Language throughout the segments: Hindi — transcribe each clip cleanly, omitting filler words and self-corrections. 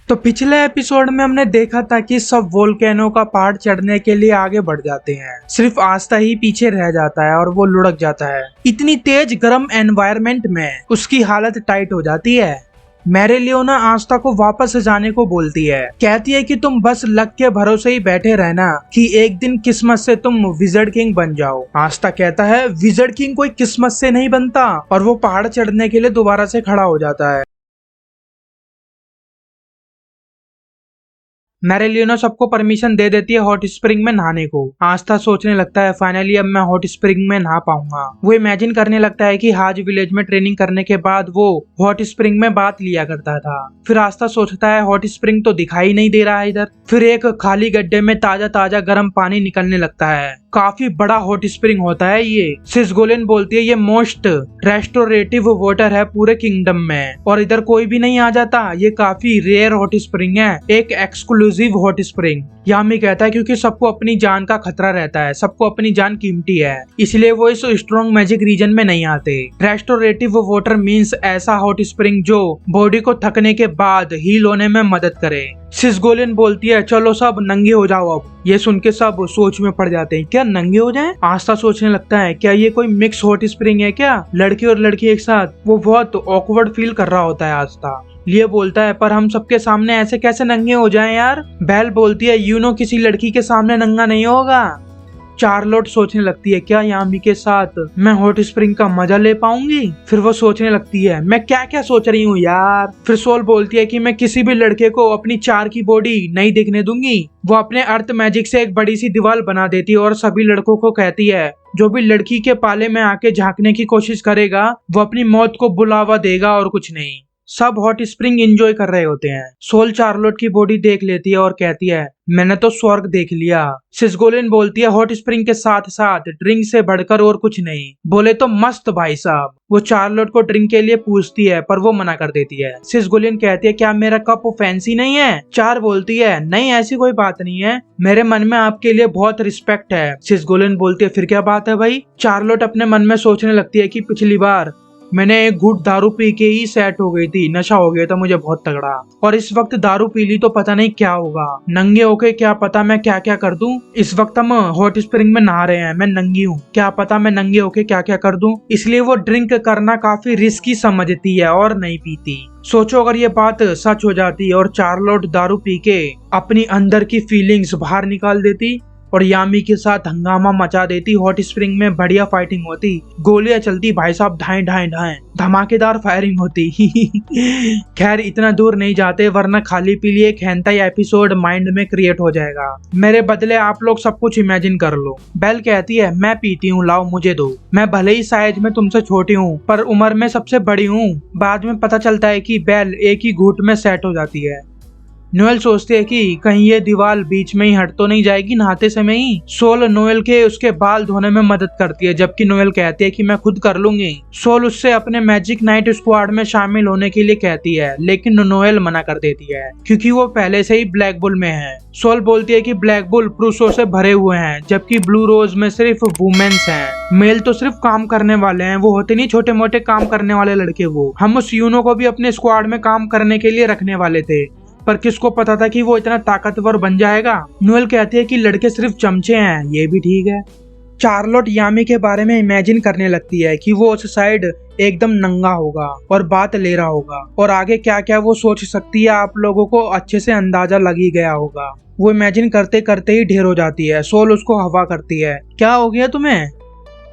तो पिछले एपिसोड में हमने देखा था कि सब वोल्केनो का पहाड़ चढ़ने के लिए आगे बढ़ जाते हैं, सिर्फ आस्था ही पीछे रह जाता है और वो लुढ़क जाता है। इतनी तेज गर्म एनवायरनमेंट में उसकी हालत टाइट हो जाती है। मैरिलियोना आस्था को वापस जाने को बोलती है, कहती है कि तुम बस लक के भरोसे ही बैठे रहना कि एक दिन किस्मत से तुम विजर्ड किंग बन जाओ। आस्था कहता है विजर्ड किंग कोई किस्मत से नहीं बनता, और वो पहाड़ चढ़ने के लिए दोबारा से खड़ा हो जाता है। मैरिलियोना सबको परमिशन दे देती है हॉट स्प्रिंग में नहाने को। आस्था सोचने लगता है फाइनली अब मैं हॉट स्प्रिंग में नहा पाऊंगा। वो इमेजिन करने लगता है कि हाज विलेज में ट्रेनिंग करने के बाद वो हॉट स्प्रिंग में बात लिया करता था। फिर आस्था सोचता है हॉट स्प्रिंग तो दिखाई नहीं दे रहा है इधर। फिर एक खाली गड्ढे में ताजा ताजा गर्म पानी निकलने लगता है। काफी बड़ा हॉट स्प्रिंग होता है ये। सिसगोलियन बोलती है ये मोस्ट रेस्टोरेटिव वाटर है पूरे किंगडम में, और इधर कोई भी नहीं आ जाता। ये काफी रेयर हॉट स्प्रिंग है, एक एक्सक्लूसिव हॉट स्प्रिंग। यामी कहता है क्योंकि सबको अपनी जान का खतरा रहता है, सबको अपनी जान कीमती है, इसलिए वो इस स्ट्रॉन्ग मैजिक रीजन में नहीं आते। रेस्टोरेटिव वाटर मींस ऐसा हॉट स्प्रिंग जो बॉडी को थकने के बाद हील होने में मदद करे। सिसगोलियन बोलती है चलो सब नंगे हो जाओ अब। ये सुन के सब सोच में पड़ जाते हैं, क्या नंगे हो जाएं? आस्था सोचने लगता है क्या ये कोई मिक्स हॉट स्प्रिंग है क्या, लड़के और लड़की एक साथ। वो बहुत ऑकवर्ड फील कर रहा होता है आस्था। लिए बोलता है पर हम सबके सामने ऐसे कैसे नंगे हो जाएं यार। बेल बोलती है यू नो किसी लड़की के सामने नंगा नहीं होगा। चार्लोट सोचने लगती है क्या यामी के साथ मैं हॉट स्प्रिंग का मजा ले पाऊंगी। फिर वो सोचने लगती है मैं क्या क्या सोच रही हूँ यार। फिर सोल बोलती है कि मैं किसी भी लड़के को अपनी 4 की बॉडी नहीं दिखने दूंगी। वो अपने अर्थ मैजिक से एक बड़ी सी दीवार बना देती है और सभी लड़कों को कहती है जो भी लड़की के पाले में आके झांकने की कोशिश करेगा वो अपनी मौत को बुलावा देगा और कुछ नहीं। सब हॉट स्प्रिंग एंजॉय कर रहे होते हैं। सोल चार्लोट की बॉडी देख लेती है और कहती है मैंने तो स्वर्ग देख लिया। सिसगोलियन बोलती है हॉट स्प्रिंग के साथ साथ ड्रिंक से बढ़कर और कुछ नहीं। बोले तो मस्त भाई साहब। वो चार्लोट को ड्रिंक के लिए पूछती है पर वो मना कर देती है। सिसगोलियन कहती है क्या मेरा कप फैंसी नहीं है? चार बोलती है नहीं ऐसी कोई बात नहीं है, मेरे मन में आपके लिए बहुत रिस्पेक्ट है। सिसगोलियन बोलती है फिर क्या बात है भाई? चार्लोट अपने मन में सोचने लगती है कि पिछली बार मैंने एक घूंट दारू पी के ही सेट हो गई थी, नशा हो गया था मुझे बहुत तगड़ा, और इस वक्त दारू पी ली तो पता नहीं क्या होगा। नंगे होके क्या पता मैं क्या क्या कर दूं। इस वक्त हम हॉट स्प्रिंग में नहा रहे हैं, मैं नंगी हूँ, क्या पता मैं नंगे होके क्या क्या कर दूं। इसलिए वो ड्रिंक करना काफी रिस्की समझती है और नहीं पीती। सोचो अगर ये बात सच हो जाती और चार्लोट दारू पी के अपनी अंदर की फीलिंग्स बाहर निकाल देती और यामी के साथ हंगामा मचा देती। हॉट स्प्रिंग में बढ़िया फाइटिंग होती, गोलियां चलती भाई साहब, ढाई ढाई ढाई धमाकेदार फायरिंग होती। खैर इतना दूर नहीं जाते वरना खाली पीली एक हेंटाई एपिसोड माइंड में क्रिएट हो जाएगा। मेरे बदले आप लोग सब कुछ इमेजिन कर लो। बेल कहती है मैं पीती हूँ, लाओ मुझे दो। मैं भले ही साइज में तुमसे छोटी हूँ पर उम्र में सबसे बड़ी हूँ। बाद में पता चलता है कि बेल एक ही घूंट में सेट हो जाती है। नोएल सोचते है कि कहीं ये दीवार बीच में ही हट तो नहीं जाएगी नहाते समय ही। सोल नोएल के उसके बाल धोने में मदद करती है जबकि नोएल कहती है कि मैं खुद कर लूंगी। सोल उससे अपने मैजिक नाइट स्क्वाड में शामिल होने के लिए कहती है लेकिन नोएल मना कर देती है क्योंकि वो पहले से ही ब्लैक बुल में है। सोल बोलती है कि ब्लैक बुल पुरुषों से भरे हुए हैं जबकि ब्लू रोज में सिर्फ वुमेन्स हैं। मेल तो सिर्फ काम करने वाले हैं, वो होते नहीं छोटे मोटे काम करने वाले लड़के। वो हम उस यूनो को भी अपने स्क्वाड में काम करने के लिए रखने वाले थे पर किसको पता था कि वो इतना ताकतवर बन जाएगा। नोएल कहती है कि लड़के सिर्फ चमचे हैं, ये भी ठीक है। चार्लोट यामी के बारे में इमेजिन करने लगती है कि वो उस साइड एकदम नंगा होगा और बात ले रहा होगा और आगे क्या क्या वो सोच सकती है आप लोगों को अच्छे से अंदाजा लग ही गया होगा। वो इमेजिन करते करते ही ढेर हो जाती है। सोल उसको हवा करती है क्या हो गया तुम्हें?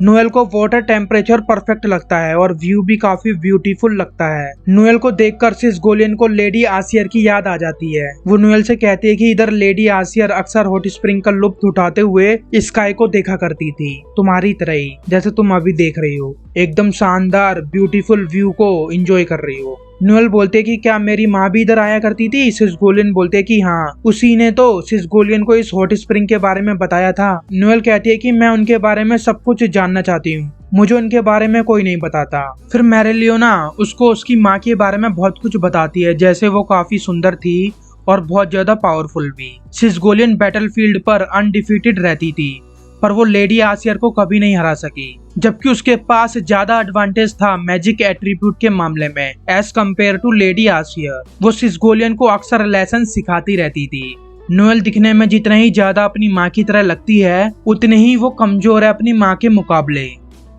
नोएल को वाटर टेम्परेचर परफेक्ट लगता है और व्यू भी काफी ब्यूटीफुल लगता है। नोएल को देखकर सिसगोलियन को लेडी आसियर की याद आ जाती है। वो नोएल से कहती है कि इधर लेडी आसियर अक्सर हॉट स्प्रिंग का लुत्फ उठाते हुए स्काई को देखा करती थी, तुम्हारी तरह ही जैसे तुम अभी देख रही हो। एकदम शानदार ब्यूटीफुल व्यू को एंजॉय कर रही हो। नोएल बोलते कि क्या मेरी माँ भी इधर आया करती थी? सिसगोलियन बोलते कि हाँ, उसी ने तो सिसगोलियन को इस हॉट स्प्रिंग के बारे में बताया था। नोएल कहती है कि मैं उनके बारे में सब कुछ जानना चाहती हूँ, मुझे उनके बारे में कोई नहीं बताता। फिर मैरिलियोना उसको उसकी माँ के बारे में बहुत कुछ बताती है, जैसे वो काफी सुंदर थी और बहुत ज्यादा पावरफुल भी। सिसगोलियन बैटलफील्ड पर अनडिफीटेड रहती थी पर वो लेडी आसियर को कभी नहीं हरा सकी। जबकि उसके पास ज्यादा एडवांटेज था मैजिक एट्रीब्यूट के मामले में एज कम्पेयर टू लेडी आसियर। वो सिसगोलियन को अक्सर लेसन सिखाती रहती थी। नोएल दिखने में जितना ही ज्यादा अपनी माँ की तरह लगती है उतनी ही वो कमजोर है अपनी माँ के मुकाबले।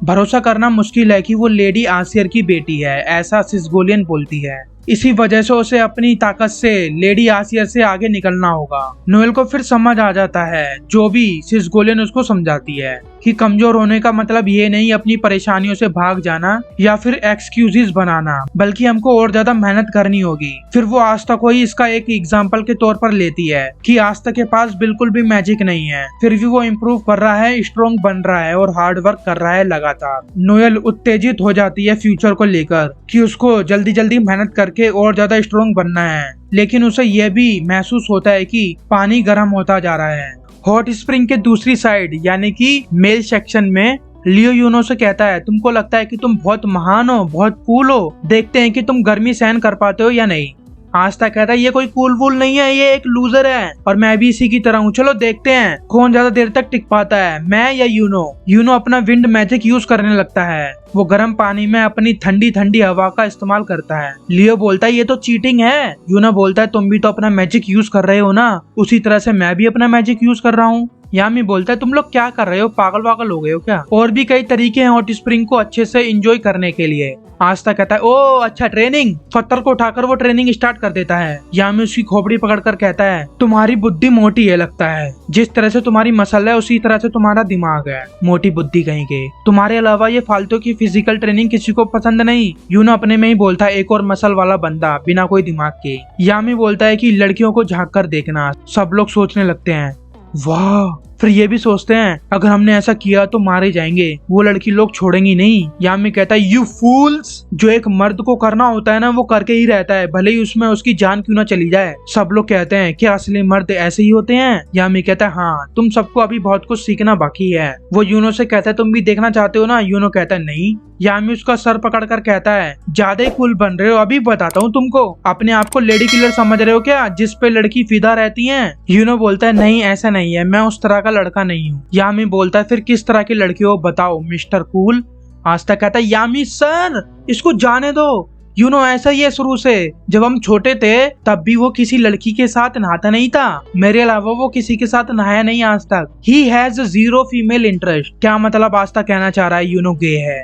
भरोसा करना मुश्किल है कि वो लेडी आसियर की बेटी है, ऐसा सिसगोलियन बोलती है। इसी वजह से उसे अपनी ताकत से लेडी आसियर से आगे निकलना होगा। नोएल को फिर समझ आ जाता है जो भी सिसगोलियन उसको समझाती है कि कमजोर होने का मतलब ये नहीं अपनी परेशानियों से भाग जाना या फिर एक्सक्यूजेस बनाना, बल्कि हमको और ज्यादा मेहनत करनी होगी। फिर वो आस्था को ही इसका एक एग्जाम्पल के तौर पर लेती है कि आस्था के पास बिल्कुल भी मैजिक नहीं है, फिर भी वो इम्प्रूव कर रहा है, स्ट्रॉन्ग बन रहा है और हार्ड वर्क कर रहा है लगातार। नोएल उत्तेजित हो जाती है फ्यूचर को लेकर कि उसको जल्दी जल्दी मेहनत करके और ज्यादा स्ट्रॉन्ग बनना है, लेकिन उसे यह भी महसूस होता है कि पानी गर्म होता जा रहा है। हॉट स्प्रिंग के दूसरी साइड यानी कि मेल सेक्शन में लियो यूनो से कहता है तुमको लगता है कि तुम बहुत महान हो, बहुत कूल हो, देखते हैं कि तुम गर्मी सहन कर पाते हो या नहीं। आस्था कहता है ये कोई कूल वूल नहीं है, ये एक लूजर है और मैं भी इसी की तरह हूँ। चलो देखते हैं कौन ज्यादा देर तक टिक पाता है, मैं या यूनो। यूनो अपना विंड मैजिक यूज करने लगता है। वो गर्म पानी में अपनी ठंडी ठंडी हवा का इस्तेमाल करता है। लियो बोलता है ये तो चीटिंग है। यूनो बोलता है तुम भी तो अपना मैजिक यूज कर रहे हो ना, उसी तरह से मैं भी अपना मैजिक यूज कर रहा हूँ। यामी बोलता है तुम लोग क्या कर रहे हो, पागल वागल हो गए हो क्या। और भी कई तरीके हैं हॉट स्प्रिंग को अच्छे से एंजॉय करने के लिए। आस्था कहता है ओ अच्छा ट्रेनिंग। पत्थर को उठाकर वो ट्रेनिंग स्टार्ट कर देता है। यामी उसकी खोपड़ी पकड़कर कहता है तुम्हारी बुद्धि मोटी है लगता है, जिस तरह से तुम्हारी मसल है उसी तरह से तुम्हारा दिमाग है, मोटी बुद्धि कहीं के। तुम्हारे अलावा ये फालतू की फिजिकल ट्रेनिंग किसी को पसंद नहीं। यूनो अपने में ही बोलता है एक और मसल वाला बंदा बिना कोई दिमाग के। यामी बोलता है कि लड़कियों को झांक कर देखना। सब लोग सोचने लगते हैं वाह, फिर ये भी सोचते हैं अगर हमने ऐसा किया तो मारे जाएंगे, वो लड़की लोग छोड़ेंगी नहीं। यामी कहता है यू फूल्स, जो एक मर्द को करना होता है ना वो करके ही रहता है, भले ही उसमें उसकी जान क्यों ना चली जाए। सब लोग कहते हैं क्या असली मर्द ऐसे ही होते हैं। यामी कहता है हाँ, तुम सबको अभी बहुत कुछ सीखना बाकी है। वो यूनो से कहता है तुम भी देखना चाहते हो ना। यूनो कहता है नहीं। यामी उसका सर पकड़कर कहता है ज्यादा ही कूल बन रहे हो, अभी बताता हूँ तुमको। अपने आप को लेडी किलर समझ रहे हो क्या, जिस पे लड़की फिदा रहती है। यूनो बोलता है नहीं ऐसा नहीं है, मैं उस तरह का लड़का नहीं हूँ। यामी बोलता है फिर किस तरह की लड़की हो बताओ मिस्टर कूल। आस्था कहता है यामी सर इसको जाने दो। यूनो ऐसा ही है शुरू से, जब हम छोटे थे तब भी वो किसी लड़की के साथ नहाता नहीं था, मेरे अलावा वो किसी के साथ नहाया नहीं आज तक। He has zero female interest. क्या मतलब आस्था कहना चाह रहा है यूनो गे है।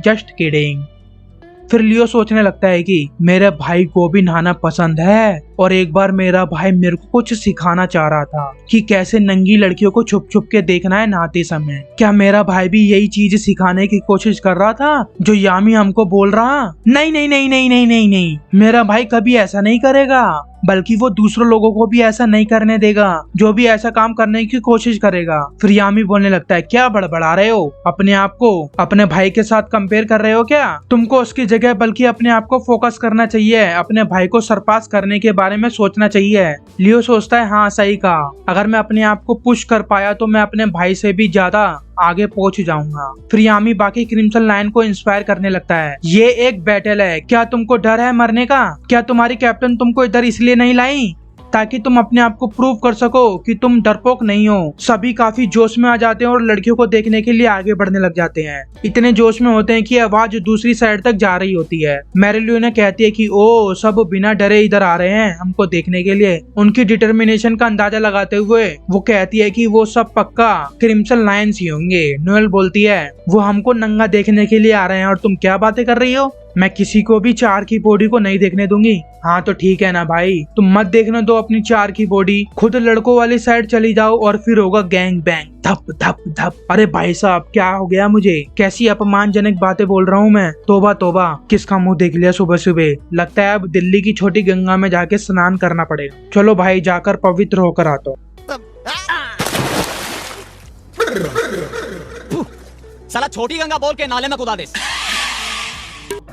Just kidding. फिर लियो सोचने लगता है कि मेरे भाई को भी नहाना पसंद है और एक बार मेरा भाई मेरे को कुछ सिखाना चाह रहा था कि कैसे नंगी लड़कियों को छुप छुप के देखना है नहाते समय। क्या मेरा भाई भी यही चीज सिखाने की कोशिश कर रहा था जो यामी हमको बोल रहा। नहीं नहीं नहीं नहीं नहीं नहीं नहीं, मेरा भाई कभी ऐसा नहीं करेगा, बल्कि वो दूसरों लोगों को भी ऐसा नहीं करने देगा जो भी ऐसा काम करने की कोशिश करेगा। फिर यामी बोलने लगता है क्या बड़बड़ा रहे हो, अपने आप को अपने भाई के साथ कंपेयर कर रहे हो क्या। तुमको उसकी जगह बल्कि अपने आप को फोकस करना चाहिए, अपने भाई को सरपास करने के बारे में सोचना चाहिए। लियो सोचता है हाँ सही कहा, अगर मैं अपने आप को पुश कर पाया तो मैं अपने भाई से भी ज्यादा आगे पहुंच जाऊंगा। फिर यामी बाकी क्रिम्सन लायन को इंस्पायर करने लगता है ये एक बैटल है, क्या तुमको डर है मरने का। क्या तुम्हारी कैप्टन तुमको इधर इसलिए नहीं लाई ताकि तुम अपने आप को प्रूव कर सको कि तुम डरपोक नहीं हो। सभी काफी जोश में आ जाते हैं और लड़कियों को देखने के लिए आगे बढ़ने लग जाते हैं। इतने जोश में होते हैं कि आवाज दूसरी साइड तक जा रही होती है। मैरिलियो कहती है कि ओ सब बिना डरे इधर आ रहे हैं हमको देखने के लिए। उनकी डिटर्मिनेशन का अंदाजा लगाते हुए वो कहती है कि वो सब पक्का क्रिम्सन लायंस ही होंगे। नोएल बोलती है वो हमको नंगा देखने के लिए आ रहे हैं और तुम क्या बातें कर रही हो, मैं किसी को भी चार की बॉडी को नहीं देखने दूंगी। हाँ तो ठीक है ना भाई, तुम मत देखने दो अपनी चार की बॉडी, खुद लड़कों वाली साइड चली जाओ और फिर होगा गैंग बैंग धप धप धप। अरे भाई साहब क्या हो गया मुझे, कैसी अपमानजनक बातें बोल रहा हूँ मैं। तोबा तोबा, किसका मुंह देख लिया सुबह सुबह। लगता है अब दिल्ली की छोटी गंगा में जाके स्नान करना पड़ेगा। चलो भाई जाकर पवित्र होकर आता हूँ। साला छोटी गंगा बोल के नाले में कूदा दे।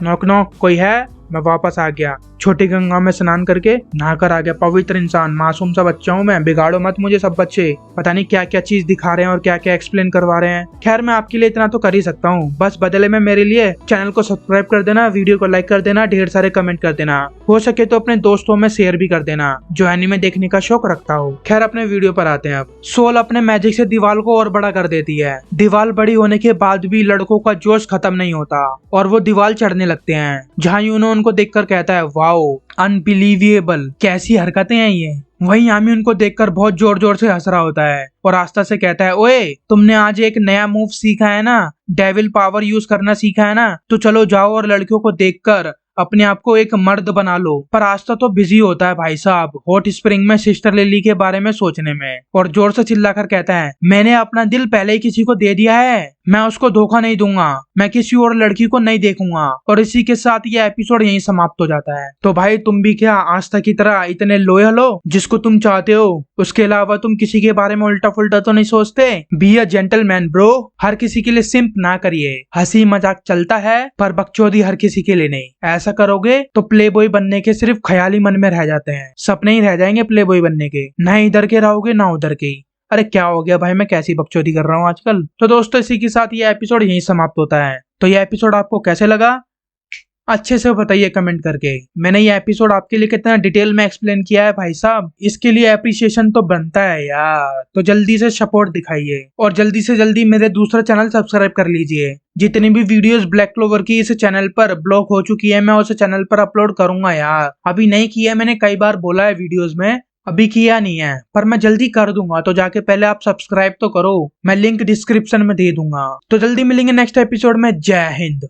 नॉक नॉक, कोई है? मैं वापस आ गया। छोटी गंगा में स्नान करके नहाकर आ गया। पवित्र इंसान, मासूम सा बच्चा हूँ मैं, बिगाड़ो मत मुझे सब बच्चे। पता नहीं क्या क्या चीज दिखा रहे हैं और क्या क्या एक्सप्लेन करवा रहे हैं। खैर मैं आपके लिए इतना तो कर ही सकता हूँ, बस बदले में मेरे लिए चैनल को सब्सक्राइब कर देना, वीडियो को लाइक कर देना, ढेर सारे कमेंट कर देना, हो सके तो अपने दोस्तों में शेयर भी कर देना जो एनीमे देखने का शौक रखता हो। खैर अपने वीडियो पर आते हैं। अब सोल अपने मैजिक से दीवार को और बड़ा कर देती है। दीवार बड़ी होने के बाद भी लड़कों का जोश खत्म नहीं होता और वो दीवार चढ़ने लगते हैं। जहाँ यूनो उनको देखकर कहता है वाओ अनबिलीवेबल, कैसी हरकतें हैं ये। वहीं यामी उनको देखकर बहुत जोर जोर से हंस रहा होता है और आस्था से कहता है ओए तुमने आज एक नया मूव सीखा है ना, डेविल पावर यूज करना सीखा है ना, तो चलो जाओ और लड़कियों को देखकर अपने आप को एक मर्द बना लो। पर आस्था तो बिजी होता है भाई साहब हॉट स्प्रिंग में सिस्टर लिली के बारे में सोचने में और जोर से चिल्लाकर कहता है मैंने अपना दिल पहले ही किसी को दे दिया है, मैं उसको धोखा नहीं दूंगा, मैं किसी और लड़की को नहीं देखूंगा। और इसी के साथ ये एपिसोड यहीं समाप्त हो जाता है। तो भाई तुम भी क्या आस्था की तरह इतने लॉयल हो जिसको तुम चाहते हो, उसके अलावा तुम किसी के बारे में उल्टा फुल्टा तो नहीं सोचते? बी अ जेंटलमैन ब्रो, हर किसी के लिए सिंप ना करिए। हंसी मजाक चलता है पर बकचोदी हर किसी के लिए नहीं। ऐसा करोगे तो प्ले बॉय बनने के सिर्फ ख्याल ही मन में रह जाते हैं, सपने ही रह जाएंगे प्ले बॉय बनने के, ना इधर के रहोगे ना उधर के। अरे क्या हो गया भाई, मैं कैसी बकचोदी कर रहा हूँ आजकल। तो दोस्तों इसी के साथ ये एपिसोड यहीं समाप्त होता है। तो ये एपिसोड आपको कैसे लगा अच्छे से बताइए कमेंट करके। मैंने ये एपिसोड आपके लिए कितना डिटेल में एक्सप्लेन किया है भाई साहब, इसके लिए एप्रिसिएशन तो बनता है यार। तो जल्दी से सपोर्ट दिखाइए और जल्दी से जल्दी मेरे दूसरा चैनल सब्सक्राइब कर लीजिए। जितनी भी वीडियोस ब्लैक क्लोवर की इस चैनल पर ब्लॉक हो चुकी है मैं उस चैनल पर अपलोड करूंगा यार। अभी नहीं किया है, मैंने कई बार बोला है वीडियोस में, अभी किया नहीं है पर मैं जल्दी कर दूंगा। तो जाके पहले आप सब्सक्राइब तो करो, मैं लिंक डिस्क्रिप्शन में दे दूंगा। तो जल्दी मिलेंगे नेक्स्ट एपिसोड में। जय हिंद।